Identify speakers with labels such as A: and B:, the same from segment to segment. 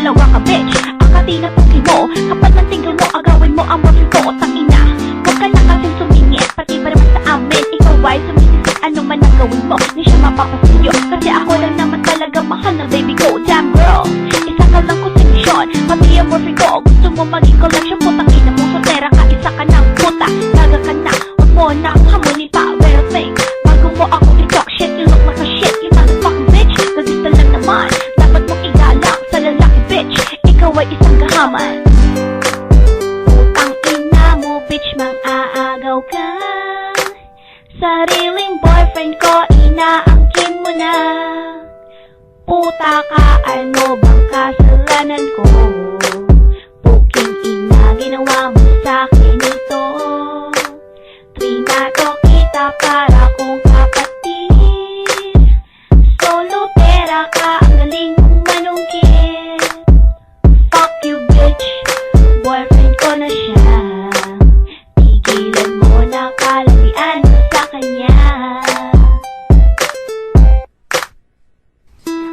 A: dalawa ka bitch. Ang katina puki mo, kapag ng tinggal mo, agawin mo ang morphin ko. Tangina, huwag ka na kasing sumingit, pati ba naman sa amin, ikaw ay sumisisip, ano man ang gawin mo, di siya mapapasilyo. Kasi ako lang naman talaga mahal ng baby ko. Damn girl, isa ka lang konsentisyon, pati ang morphin ko. Gusto mo maging collection, putang ina mo, soltera ka, isa ka ng puta. Naga ka na, huwag mo na akong hamunin pa. Well think, bago mo ako i-talk shit, you look like a shit, you motherfucking bitch. Gagista lang naman, dapat mong igalang sa lalaki bitch, ikaw ay isang gahaman. Putang ina mo bitch, mang-aagaw ka. Sariling boyfriend ko, inaangkin mo na. Puta ka, ano bang kasalanan ko? Puking ina, ginawa mo sa'kin ito. Trinato kita para kong kapatid. Solo pera ka, ang galing mong manungkit. Fuck you bitch, boyfriend ko na siya. Tigilan mo na kalabian mo sa kanya.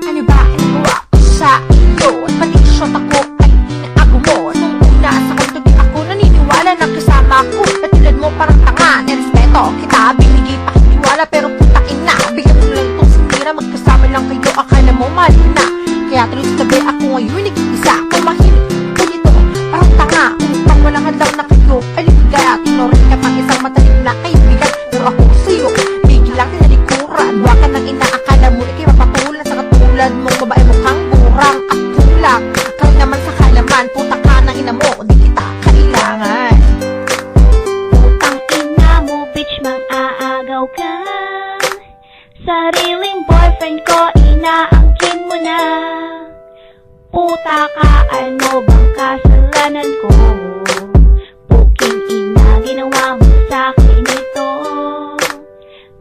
B: Ano ba ang nagawa ko sa iyo? At pati shot ako ay inaago mo. Nung una sa kanto di ako naniniwala na kasama ko. Natulad mo parang tanga, nirespeto kita. Binigay pa kiniwala pero putain na. Bigyan mo lang itong sinira, magkasama lang kayo. Akala mo mali na. Kaya tuloy sa tabi ako ngayon nag-iisa. Pumahimik ko dito, parang tanga. Upang walang hadlang na kayo. Aligaya, tinorin ka pang isang matalim na kaibigan. Pero ako sa'yo, biglang tinalikuran. Huwag ka nang inaakala mo ikay mapatulan sa katulad mong babae mukhang burang at kulang. Kahit naman sa kalaman, puta ka na ina mo, di kita kailangan.
A: Putang ina mo bitch, mang-aagaw ka. Sariling boyfriend ko, inaangkin mo na. Puta ka, ano bang kasalanan ko? Puking ina, ginawa mo sa'kin ito.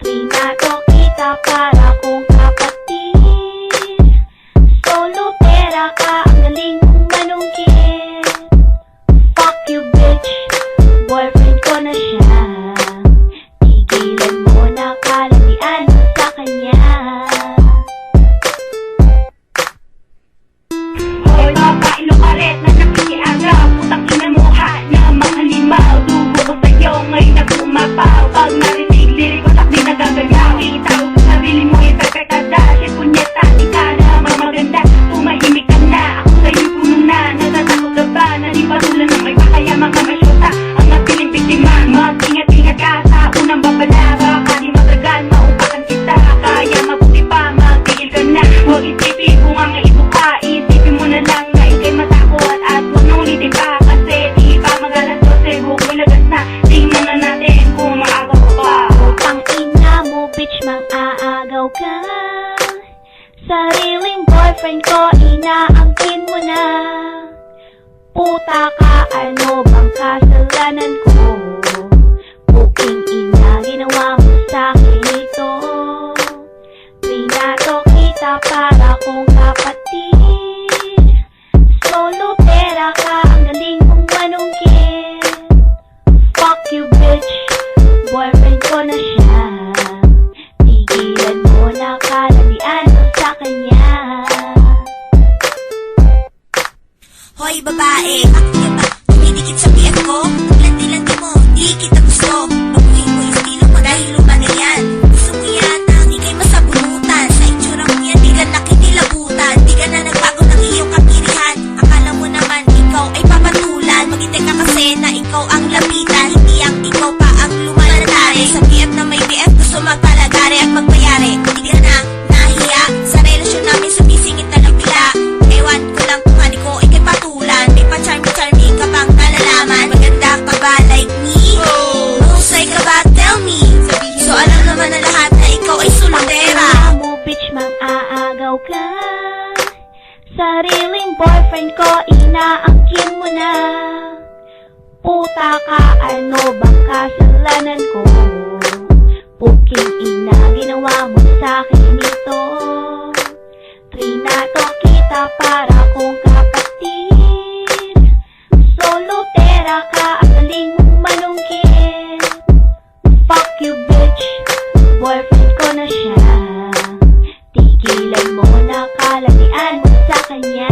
A: Trinato kita para kong kapatid. Solo pera ka, ang galing mong manungkit. Fuck you bitch, boyfriend ko na siya. Tigilan mo na kalabian mo sa kanya.
C: Hoy baba, ilokaret na nakikiaga. Putang ina mo ha, na mga limaw. Dugo ko sa'yo, ngayon nag-umapaw. Pag narinig lirik ko sakdi nagagalaw. Itaw sa sarili mo, ipepekada. Shit punyeta, di ka naman maganda. Tumahimik ka na, ako sa'yo'y puno na. Natatakot ka ba, na di patulan ng may pakayamang ka masyota. Ang napiling biktima, mag-ingat-ingat ka sa unang babala. Baka di matagal, maupakan kita. Kaya mabuti pa, magtigil ka na. Huwag isipin kung ang ibo ka. Isipin mo na lang na ikay matakot. At huwag na ulitin pa, kasi di pa magalas 12. Huwag mo lagas na, tingnan na natin kung maagaw ka pa.
A: Putang ina mo bitch, mang-aagaw ka. Sariling boyfriend ko, inaangkin mo na. Puta ka, ano bang kasalanan ko? Puking ina, ginawa mo sa'kin ito. Trinato kita para kong kapatid. Solo pera ka, ang galing mong manungkit. Fuck you bitch, boyfriend ko na siya. Tigilan mo na kalabian mo sa kanya.
D: Hoy babae, bakit ka ba dumidikit sa piyak ko? Lanti-lanti mo, di kita gusto. Baguhin mo yung estilo mo dahil luma na yan. Gusto mo yata, di kayo masabunutan. Sa itsura mo yan, di ka nakinilabutan. Di ka na nagbago ng iyong kapirihan. Akala mo naman, ikaw ay papatulan. Maghintay ka kasi na ikaw ang lapitan. Hindi ang ikaw pa ang lumanatari. Sa BF na may BF, gusto magpalagari at magbayari. Hindi ka na nahiya sa relasyon namin, sumisingit na lang bila. Ewan ko lang kung hani ko ikay patulan. May pa-charming ka pang nalalaman. Maganda ka ba like me? Mahusay ka ba? Tell me. So alam naman na lahat na ikaw ay soltera.
A: Putang ina mo bitch, mang-aagaw ka. Sariling boyfriend ko, inaangkin mo na. Puta ka, ano bang kasalanan ko? Puking ina, ginawa mo sa'kin ito. Trinato kita para kong kapatid. Solo pera ka, ang galing mong manungkit. Fuck you bitch, boyfriend ko na siya. Tigilan mo na kalabian mo sa kanya.